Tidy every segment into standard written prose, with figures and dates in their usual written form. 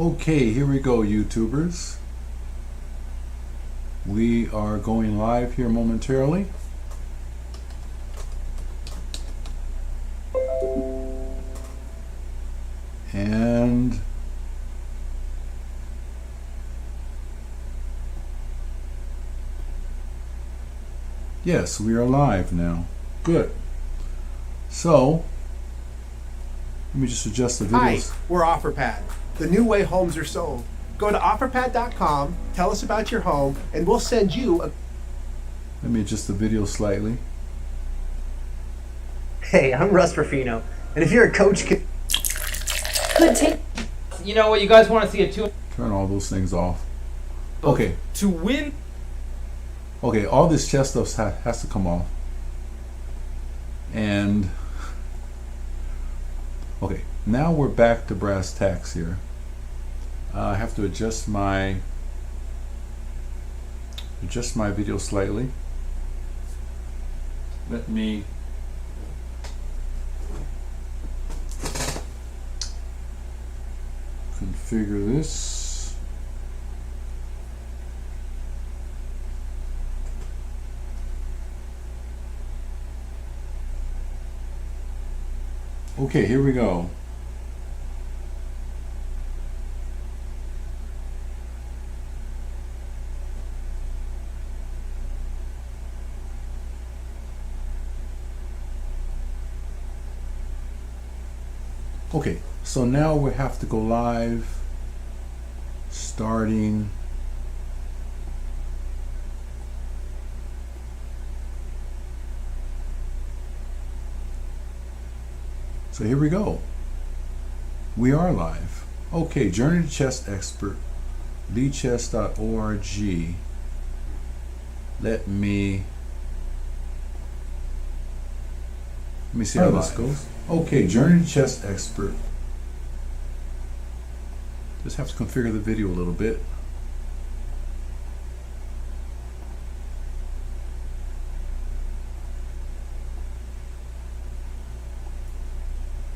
Okay, here we go, YouTubers. We are going live here momentarily. And yes, we are live now. Good. So, let me just adjust the videos. Hi, we're OfferPad, the new way homes are sold. Go to offerpad.com, tell us about your home, and we'll send you a... Let me adjust the video slightly. Hey, I'm Russ Ruffino, and if you're a coach, could take. You know what? You guys want to see a two. Turn all those things off. Okay. To win. Okay, all this chest stuff has to come off. And okay, now we're back to brass tacks here. I have to adjust my video slightly. Let me configure this. Okay, here we go. Okay, so now we have to go live starting so here we go. We are live. Okay, Journey to Chess Expert, leadchess.org. Let me see how this goes. Okay, Journey to Chess Expert. Just have to configure the video a little bit.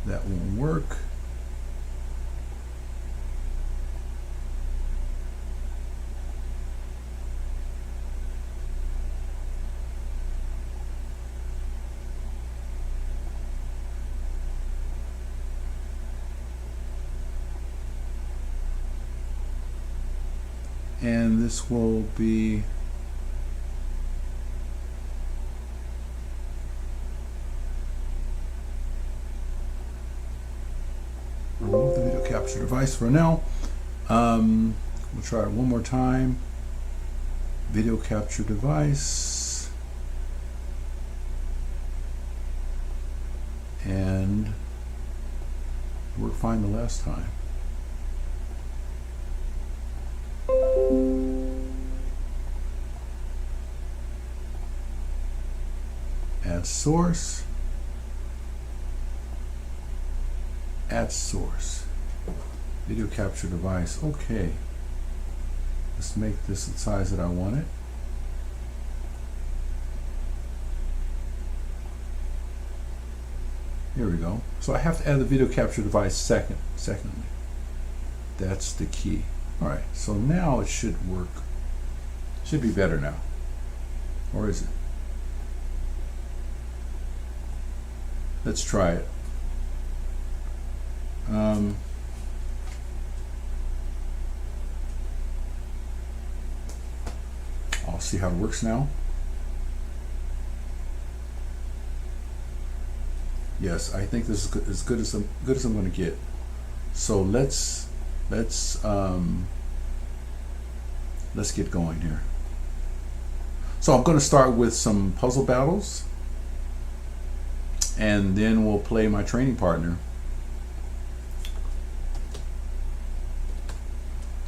That won't work. And this will be remove the video capture device for now. We'll try it one more time. Video capture device, and worked fine the last time. Add source. Add source. Video capture device. Okay. Let's make this the size that I want it. Here we go. So I have to add the video capture device secondly. That's the key. All right. So now it should work. Should be better now. Or is it? Let's try it. I'll see how it works now. Yes, I think this is as good as I'm going to get. So let's get going here. So I'm going to start with some puzzle battles, and then we'll play my training partner.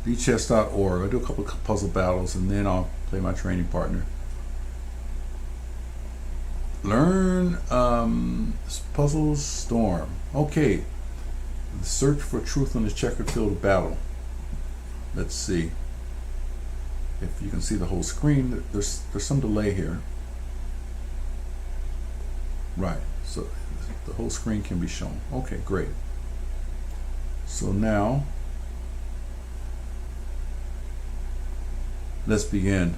leadchess.org. I'll do a couple of puzzle battles, and then I'll play my training partner. Learn puzzles storm. Okay, search for truth on the checkered field of battle. Let's see if you can see the whole screen. There's some delay here. Right, so the whole screen can be shown. Okay, great. So now Let's begin.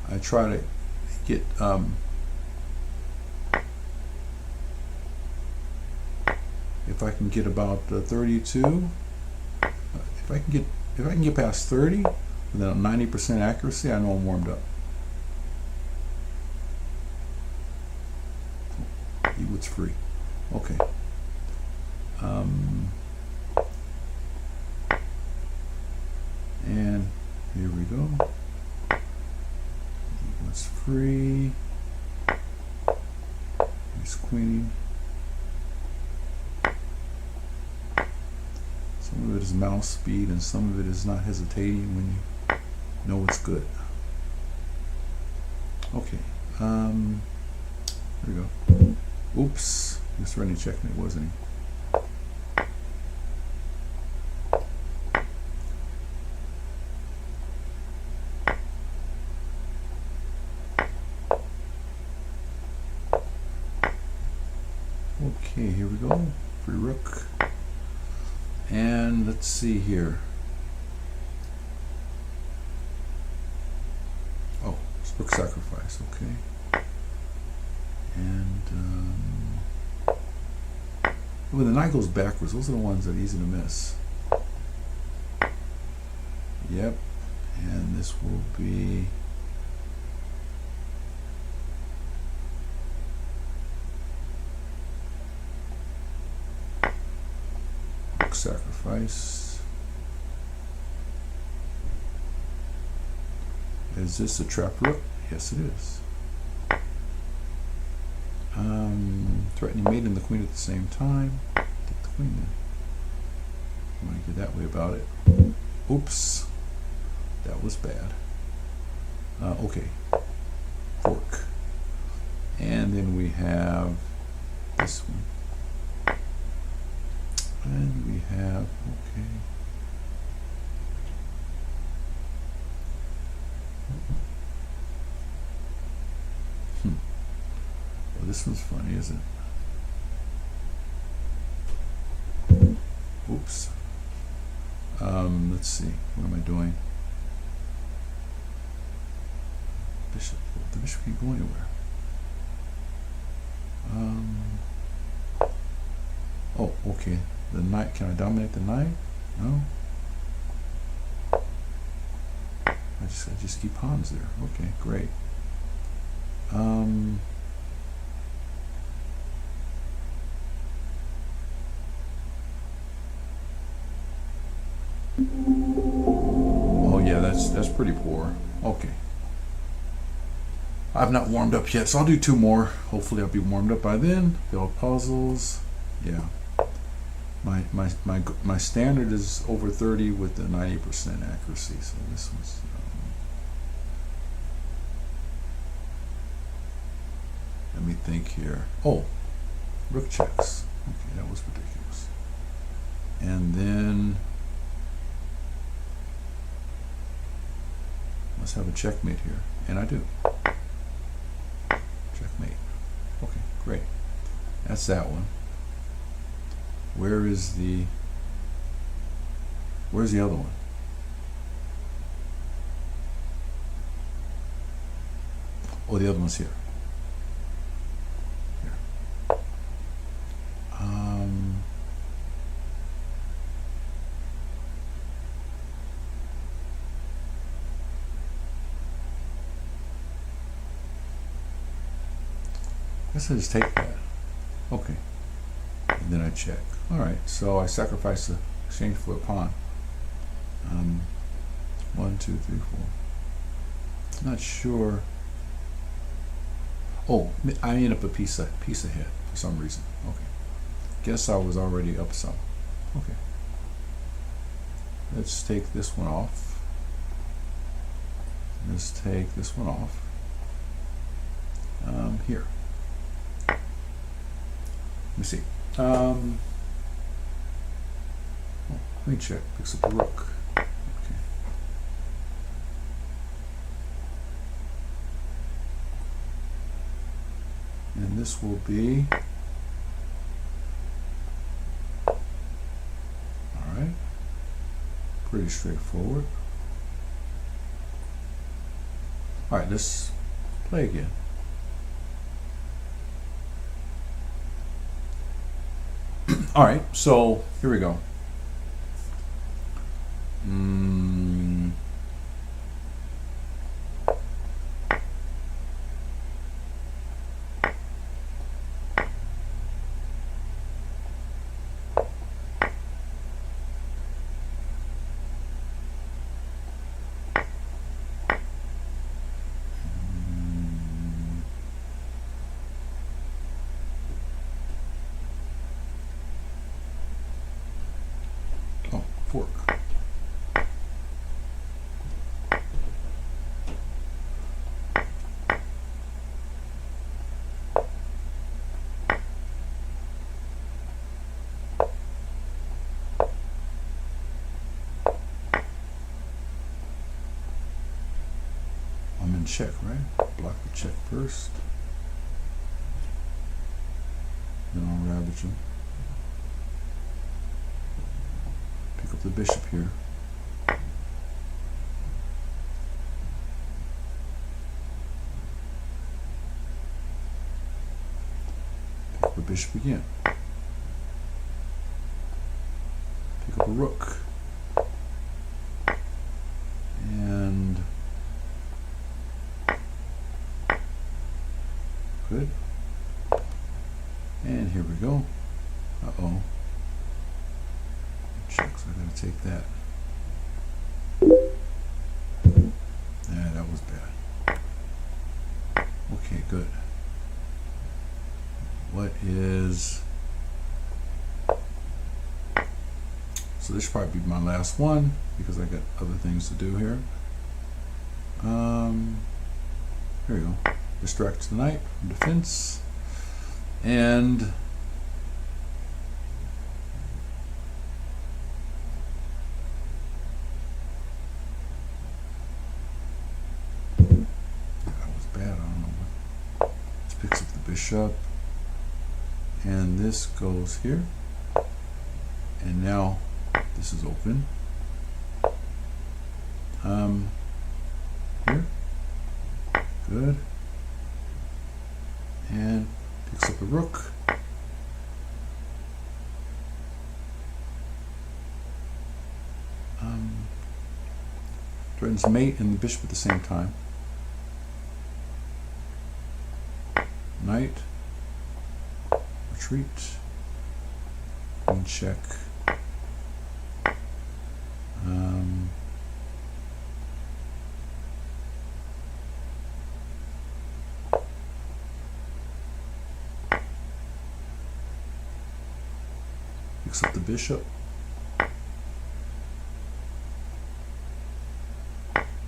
I try to get if I can get about 32. If I can get past 30, then 90% accuracy, I know I'm warmed up. It's free. Okay. And here we go. It's free. Here's queening. Some of it is mouse speed, and some of it is not hesitating when you know it's good. Okay. There we go. Oops. He was threatening checkmate, wasn't he? Okay, here we go. Free rook. And let's see here. Oh, it's rook sacrifice, okay. And when the knight goes backwards, those are the ones that are easy to miss. Yep. And this will be rook sacrifice. Is this a trap rook? Yes, it is. Threatening mate and the queen at the same time. Take the queen then. I'm going to get that way about it. Oops. That was bad. Okay. Fork. And then we have this one. And we have, okay. Well, this one's funny, isn't it? Oops. Let's see. What am I doing? Bishop. The bishop can't go anywhere. Oh, okay. The knight. Can I dominate the knight? No. I just keep pawns there. Okay, great. Oh yeah, that's pretty poor. Okay. I've not warmed up yet, so I'll do two more. Hopefully I'll be warmed up by then. Build puzzles. Yeah. My standard is over 30 with the 90% accuracy, so this was let me think here. Oh, rook checks. Okay, that was ridiculous. And then let's have a checkmate here, and I do. Checkmate. Okay, great. That's that one. Where's the other one? Oh, the other one's here. Here. I guess I just take that. Okay. And then I check. Alright, so I sacrifice the exchange for a pawn. 1, 2, 3, 4. Not sure. Oh, I end up a piece ahead for some reason. Okay. Guess I was already up some. Okay. Let's take this one off. Let's take this one off. Here. Let me see. Queen check picks up the rook. Okay. And this will be Pretty straightforward. All right, let's play again. All right, so here we go. Oh, fork. I'm in check, right? Block the check first. Then I'll ravage him. Pick up the bishop here. Pick up a bishop again. Pick up a rook. And good. And here we go. Uh-oh. Check, so I gotta take that. Yeah, that was bad. Okay, good. What is... So this should probably be my last one because I got other things to do here. Here we go. Distract the knight from defense. And bad, I don't know. This picks up the bishop, and this goes here, and now this is open. Here, good, and picks up the rook. Threatens mate and the bishop at the same time. Knight, retreat, queen check, picks up the bishop,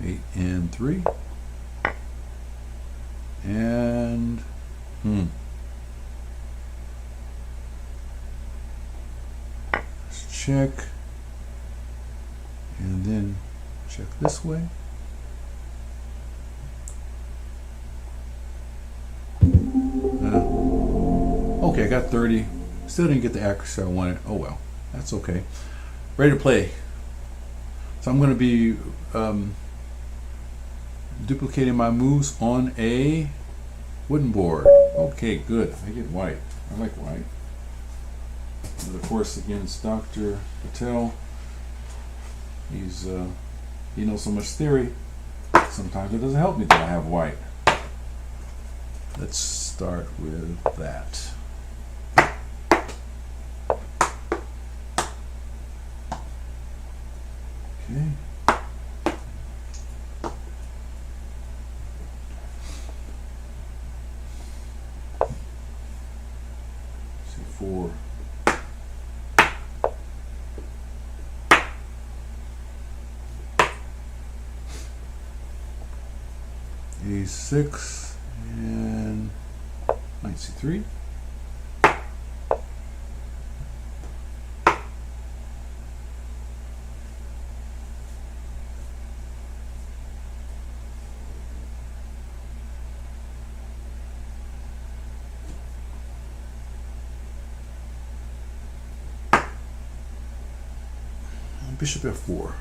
8 and 3, and let's check, and then check this way. Okay, I got 30. Still didn't get the accuracy I wanted. Oh well, that's okay. Ready to play. So I'm going to be duplicating my moves on a wooden board. Okay, good. I get white. I like white. And of course, against Dr. Patel, he's he knows so much theory. Sometimes it doesn't help me that I have white. Let's start with that. Okay. C4. A6 and knight C3. Bishop F4.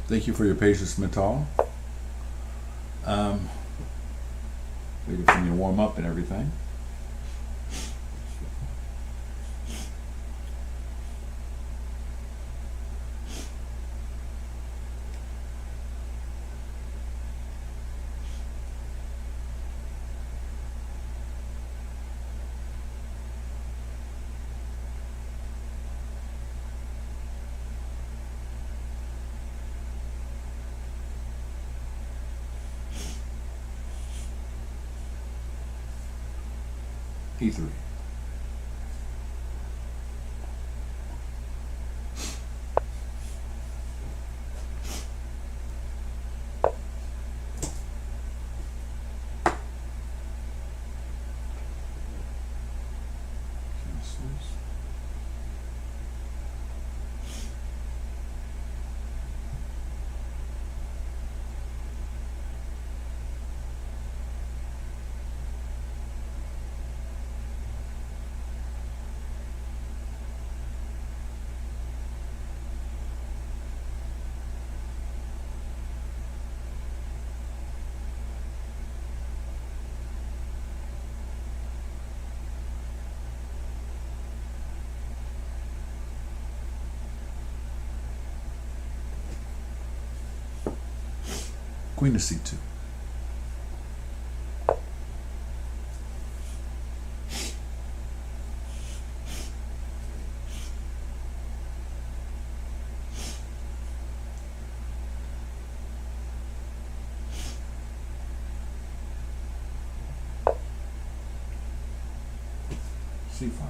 Thank you for your patience, Mental. Waiting for me to warm up and everything. E3. Cancels. Queen to C2. C5.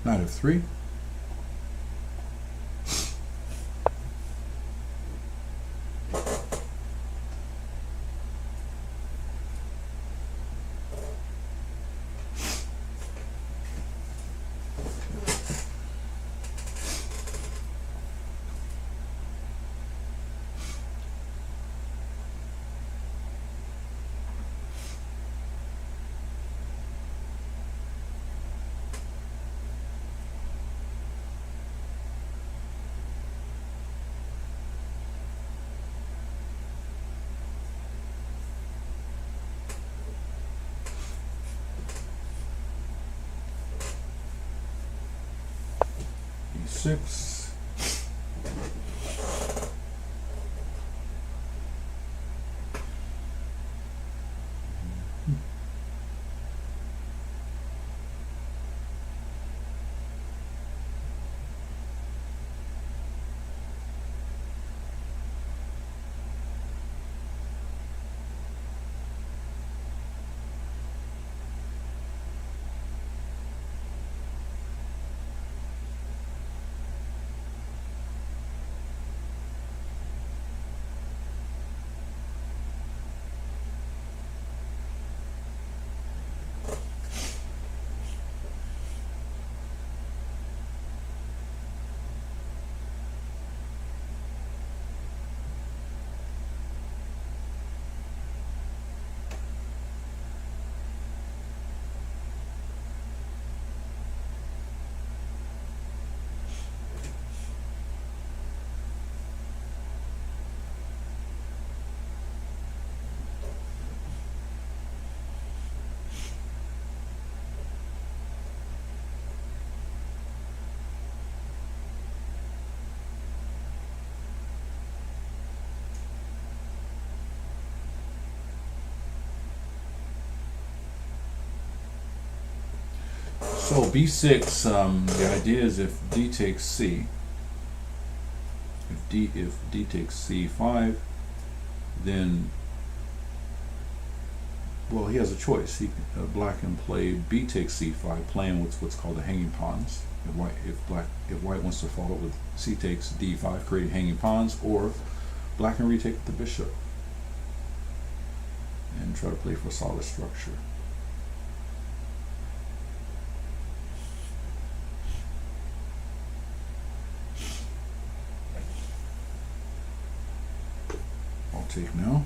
Knight of 3. E6. So B6, the idea is if D takes C, if D takes C5, then, well, he has a choice. Black can play B takes C5, playing with what's called the hanging pawns. If white wants to follow with C takes D5, creating hanging pawns, or black can retake the bishop and try to play for a solid structure. I'll take now.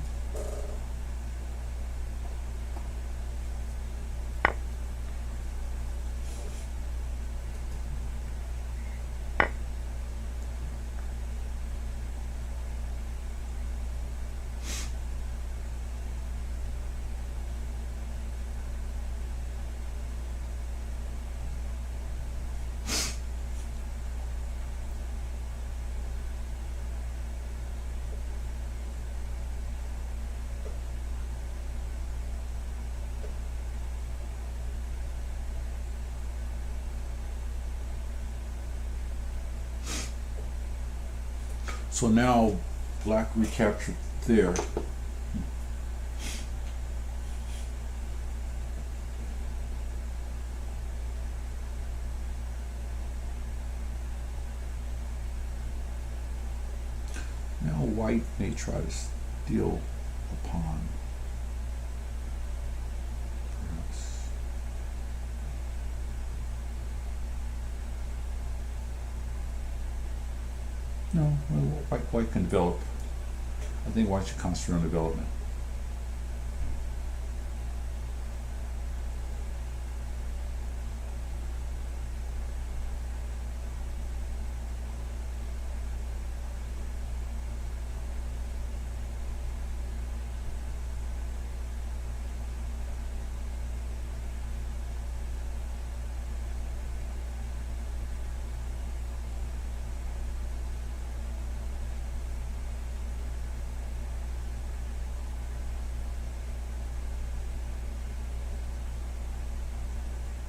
So now black recaptured there. Now white may try to steal a pawn. Perhaps. No, well, white can develop. I think white should concentrate on development.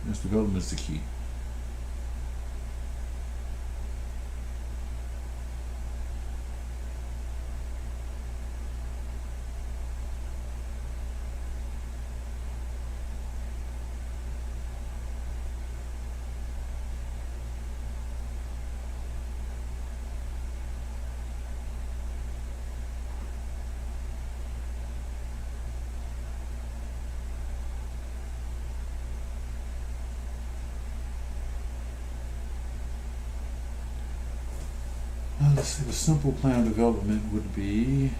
This development is the key. Let's see, the simple plan of development would be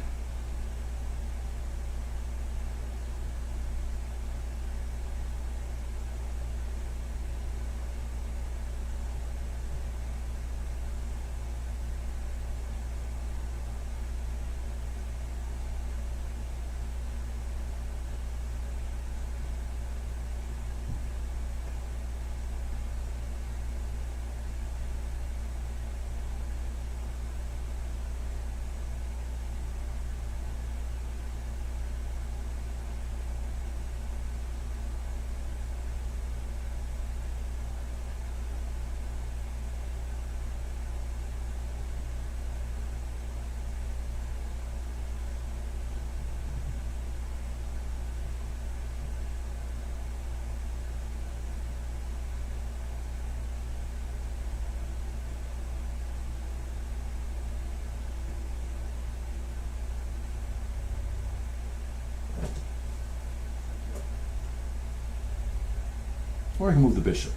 or I can move the bishop.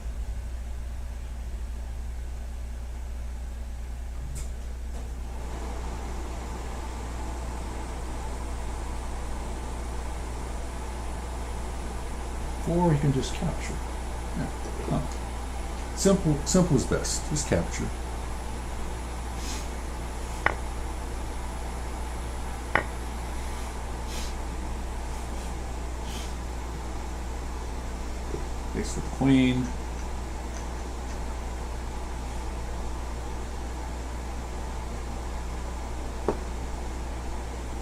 Or he can just capture. Yeah. Huh. Simple is best. Just capture. Takes the queen.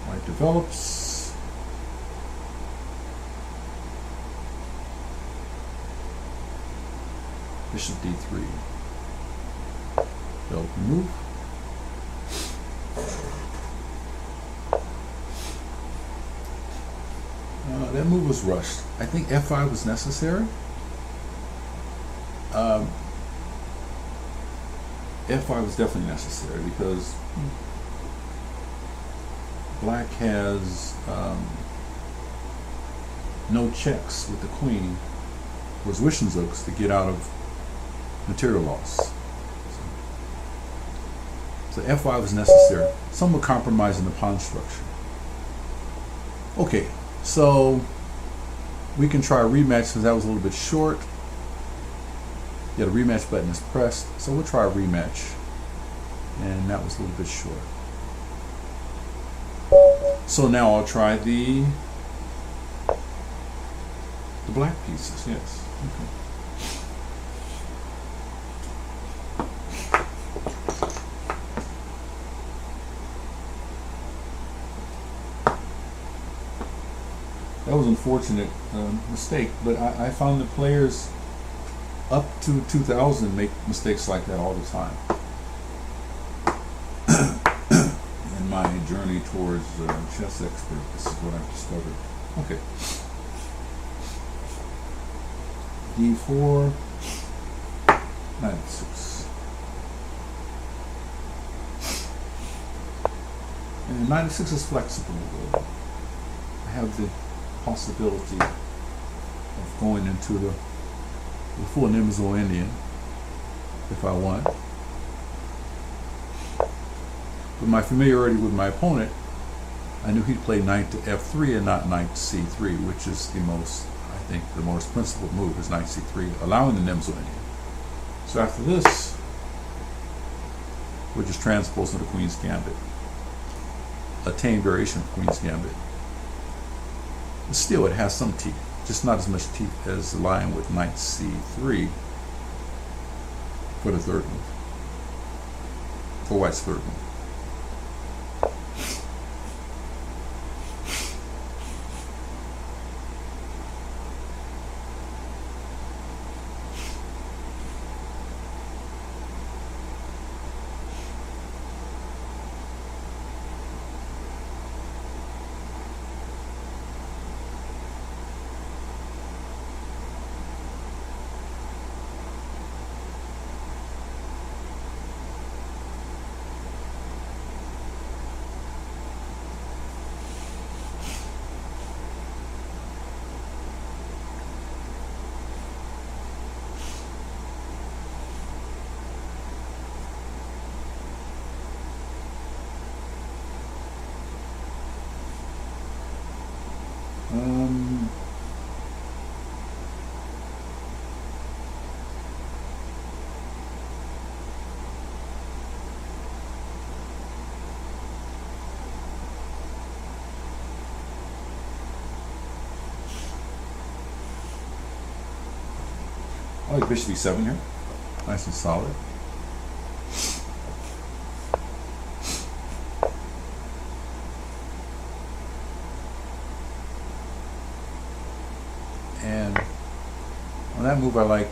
White develops. Bishop d3. Failed to move. That move was rushed. I think f5 was necessary. F5 was definitely necessary because black has no checks with the queen, was wishing zooks to get out of material loss. So f5 was necessary, somewhat compromising the pawn structure. Okay, so we can try a rematch because that was a little bit short. Yeah, the rematch button is pressed, so we'll try a rematch. And that was a little bit short. So now I'll try the black pieces, yes. Okay. That was an unfortunate mistake, but I found that players up to 2000 make mistakes like that all the time. In my journey towards chess expert, this is what I've discovered. Okay. D4, knight f6. And knight f6 is flexible. I have the possibility of going into the full Nimzo Indian if I want. But my familiarity with my opponent, I knew he'd play knight to f3 and not knight to c3, which is the most, I think, the most principled move is knight c3, allowing the Nimzo Indian. So after this, we're just transposing the Queen's Gambit. A tame variation of Queen's Gambit. But still, it has some teeth. Just not as much teeth as lying with knight c3 for the third move. For white's third move. I like bishop e7 here. Nice and solid. And on that move I like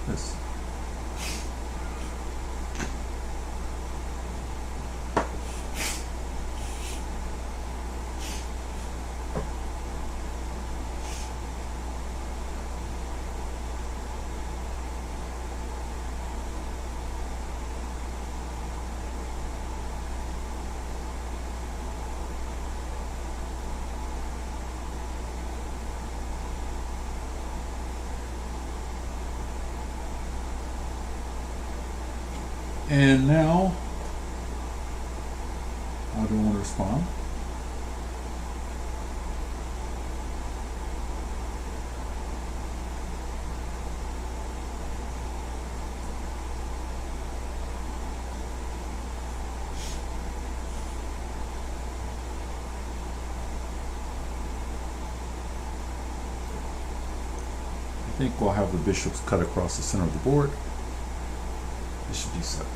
this. And now, how do I want to respond? I think we'll have the bishops cut across the center of the board. Bishop d7.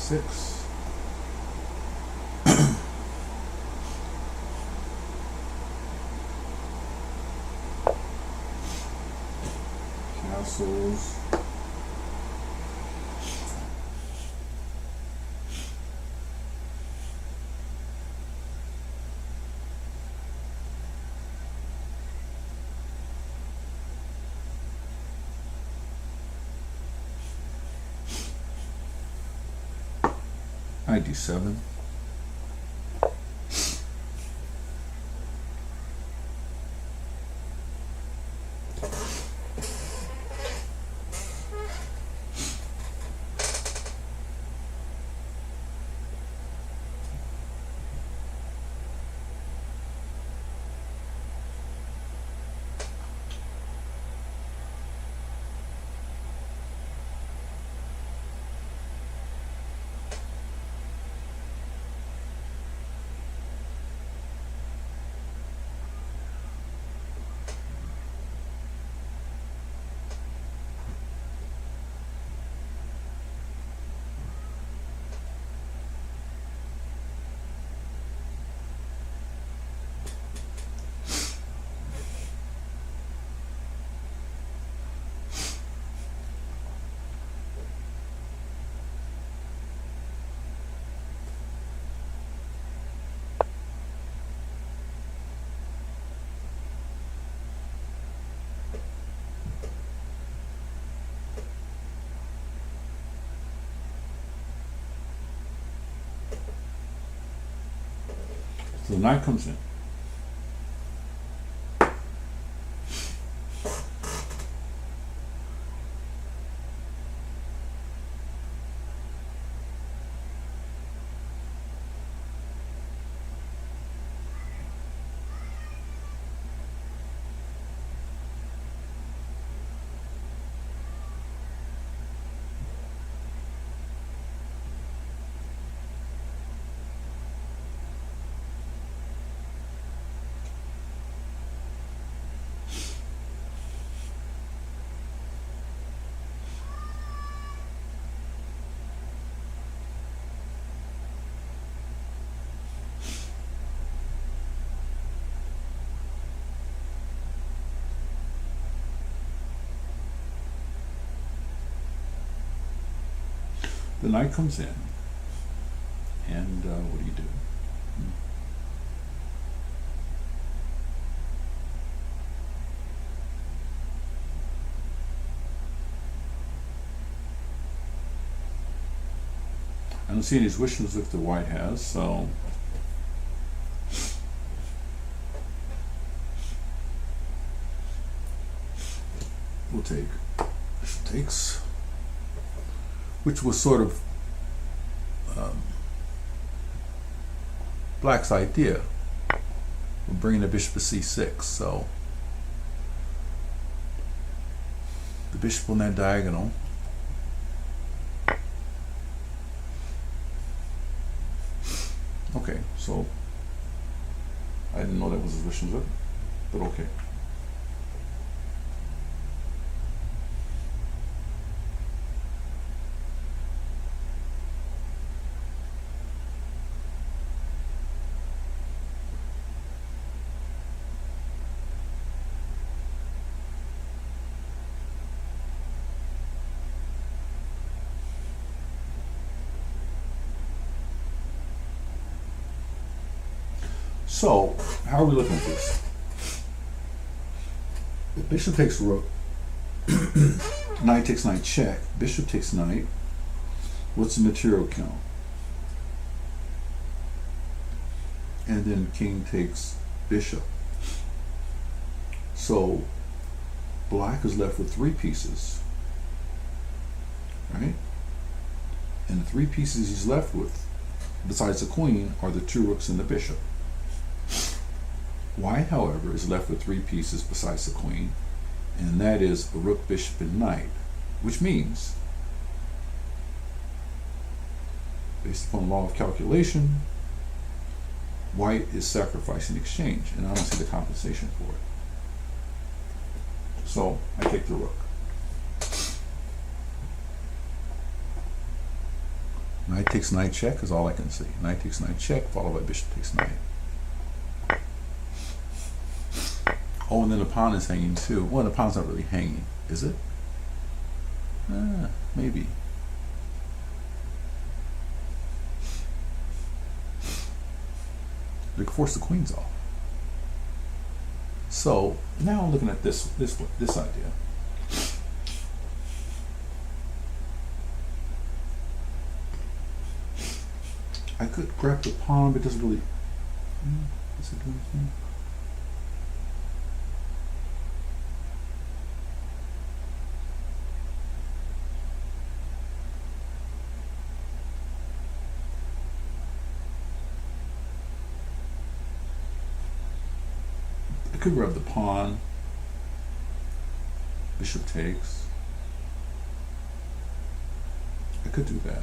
6. Castles. ID7. So the knight comes in. The knight comes in, and what do you do? I don't see any wishes if the white has, so we'll take. Bishop takes, which was sort of Black's idea. We're bringing the bishop to c6, so the bishop on that diagonal. Okay, so I didn't know that was his wishes, but okay. So, how are we looking at this? If bishop takes rook, knight takes knight check, bishop takes knight, what's the material count? And then king takes bishop. So, Black is left with 3 pieces, right? And the 3 pieces he's left with, besides the queen, are the 2 rooks and the bishop. White, however, is left with 3 pieces besides the queen, and that is a rook, bishop, and knight, which means, based upon law of calculation, White is sacrificing exchange, and I don't see the compensation for it. So I take the rook. Knight takes knight check is all I can see. Knight takes knight check, followed by bishop takes knight. Oh, and then the pawn is hanging too. Well, the pawn's not really hanging, is it? Maybe. They can force the queens off. So now I'm looking at this idea. I could grab the pawn, but it doesn't really. Is it doing anything? I could grab the pawn. Bishop takes. I could do that.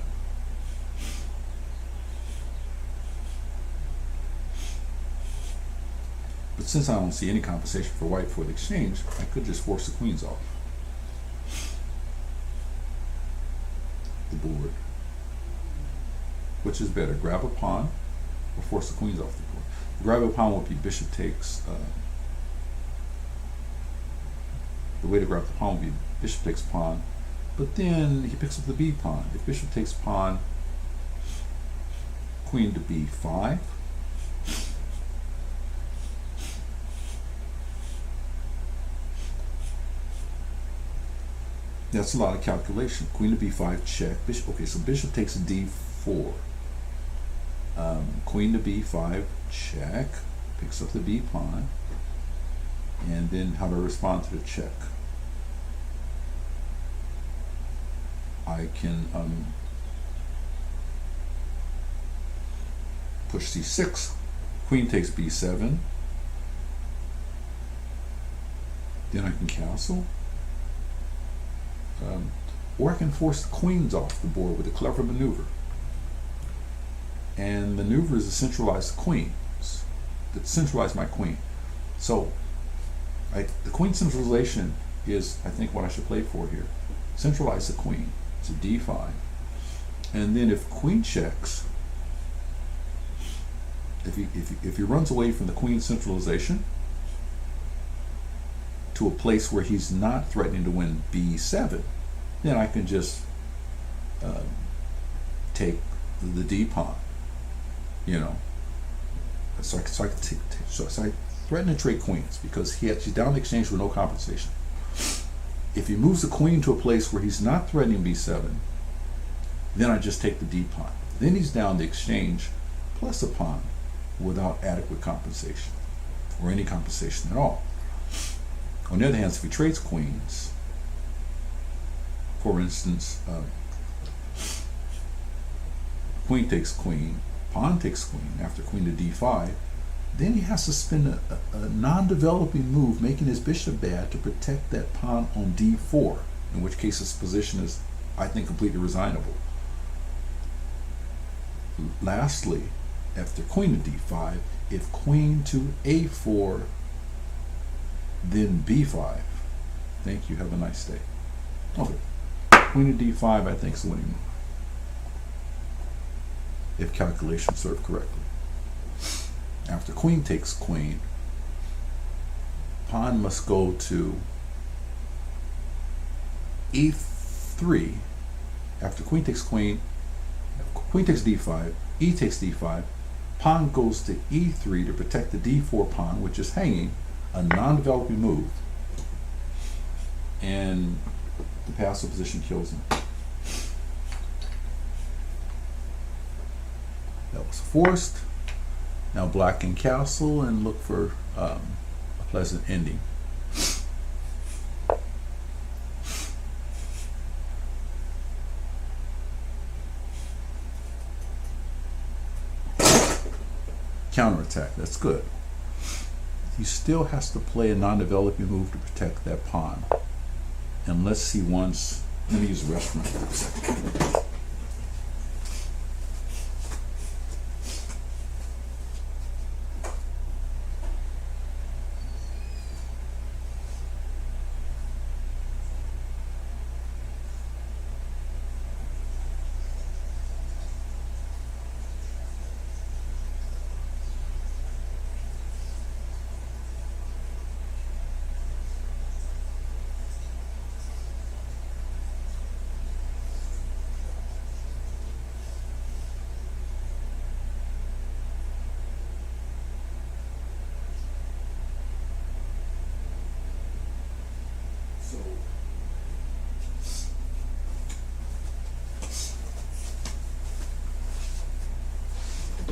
But since I don't see any compensation for white for the exchange, I could just force the queens off the board. Which is better, grab a pawn or force the queens off the board? Grab a pawn would be bishop takes. The way to grab the pawn would be bishop takes pawn, but then he picks up the b pawn. If bishop takes pawn, queen to b5. That's a lot of calculation. Queen to b5 check. Bishop. Okay, so bishop takes d4. Queen to b5 check. Picks up the b pawn. And then how to respond to the check. I can push c6. Queen takes b7. Then I can castle. Or I can force the queens off the board with a clever maneuver. And maneuver is to centralize the queens. To centralize my queen. So the queen centralization is, I think, what I should play for here. Centralize the queen to d5. And then if queen checks, if he runs away from the queen centralization to a place where he's not threatening to win b7, then I can just take the d pawn, you know. So I threaten to trade queens because she's down the exchange with no compensation. If he moves the queen to a place where he's not threatening b7, then I just take the d pawn. Then he's down the exchange plus a pawn without adequate compensation or any compensation at all. On the other hand, if he trades queens, for instance, queen takes queen, pawn takes queen after queen to d5, then he has to spend a non-developing move, making his bishop bad, to protect that pawn on d4, in which case his position is, I think, completely resignable. Lastly, after queen to d5, if queen to a4, then b5. Thank you, have a nice day. Okay, queen to d5, I think, is the winning move, if calculations serve correctly. After queen takes queen, pawn must go to e3. After queen takes queen, queen takes d5, e takes d5, pawn goes to e3 to protect the d4 pawn, which is hanging, a non-developing move, and the passive position kills him. That was forced. Now black can castle and look for a pleasant ending. Counterattack, that's good. He still has to play a non-developing move to protect that pawn. Unless he wants, let me use the restroom for a second.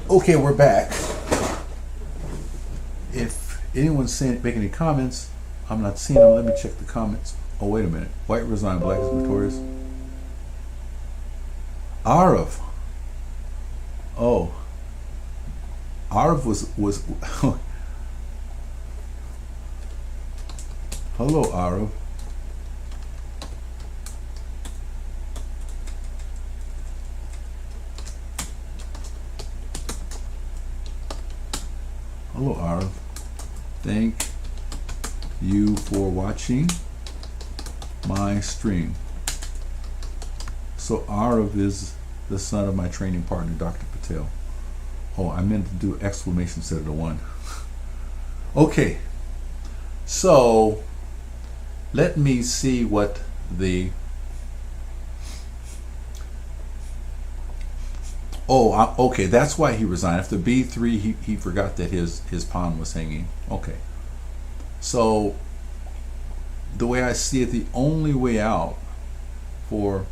Okay, we're back. If anyone's saying, making any comments, I'm not seeing them. Let me check the comments. Oh, wait a minute. White resigned, black is victorious. Arav. Oh. Arav was hello, Arav. Hello, Arav. Thank you for watching my stream. So Arav is the son of my training partner, Dr. Patel. Oh, I meant to do exclamation instead of the one. Okay, so let me see what the okay, that's why he resigned. After B3, he forgot that his pawn was hanging. Okay, so the way I see it, the only way out for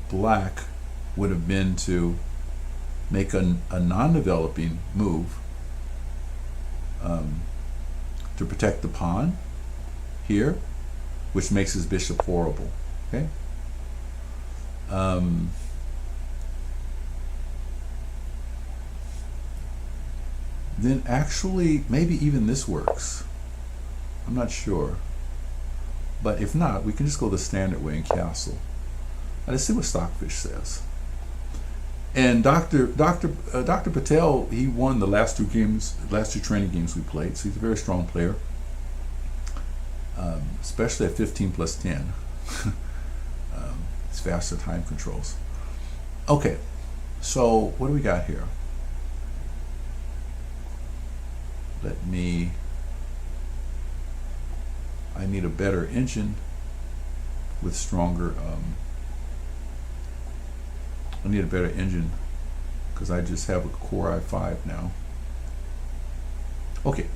black would have been to make a non-developing move to protect the pawn here, which makes his bishop horrible. Okay. Then actually, maybe even this works. I'm not sure. But if not, we can just go the standard way and castle. Now, let's see what Stockfish says. And Dr. Patel, he won the last two training games we played, so he's a very strong player, especially at 15 plus 10. It's faster time controls. Okay, so what do we got here? I need a better engine with stronger, I need a better engine because I just have a Core i5 now. Okay,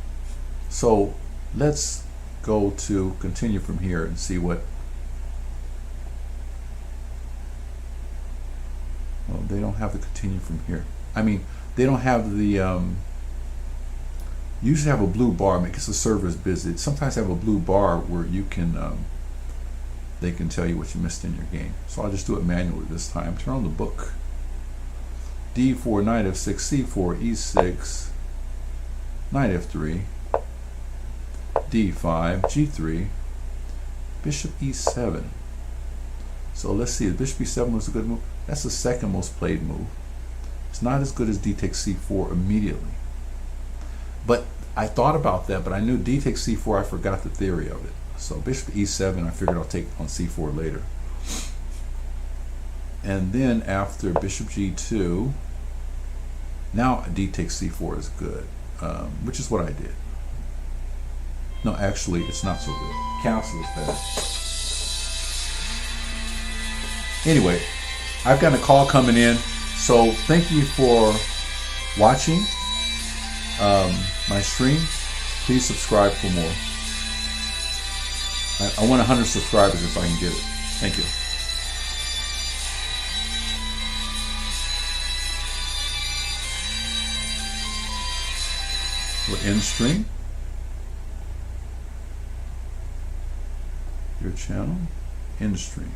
so let's go to continue from here and see what. Well, they don't have the continue from here. I mean, they don't have the. Usually have a blue bar because the server is busy. Sometimes have a blue bar where you can. They can tell you what you missed in your game. So I'll just do it manually this time. Turn on the book. D4, knight f6, c4, e6, knight f3, d5, g3, bishop e7. So let's see, the bishop e7 was a good move. That's the second most played move. It's not as good as d takes c4 immediately. But I thought about that, but I knew d takes c4, I forgot the theory of it. So bishop e7, I figured I'll take on c4 later. And then after bishop g2, now d takes c4 is good, which is what I did. No, actually, it's not so good. Castle is better. Anyway, I've got a call coming in, so thank you for watching my stream. Please subscribe for more. I want 100 subscribers if I can get it. Thank you. We'll end stream. Your channel, end stream.